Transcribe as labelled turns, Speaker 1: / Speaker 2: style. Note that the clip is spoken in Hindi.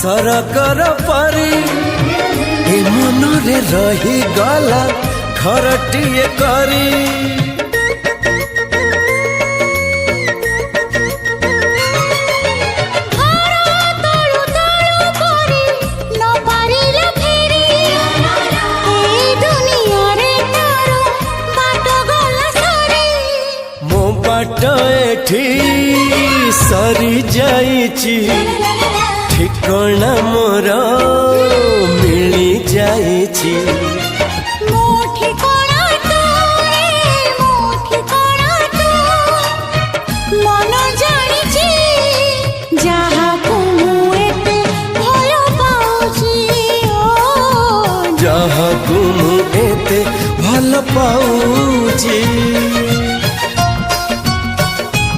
Speaker 1: सरकर परी ए मनरे रही गला घरटिए करी एठी सरी जाइची ठिकाना मोर मिली जाइची
Speaker 2: मन जानिची जहाको एते भल पाउची
Speaker 1: जहाको एते भल पाउची।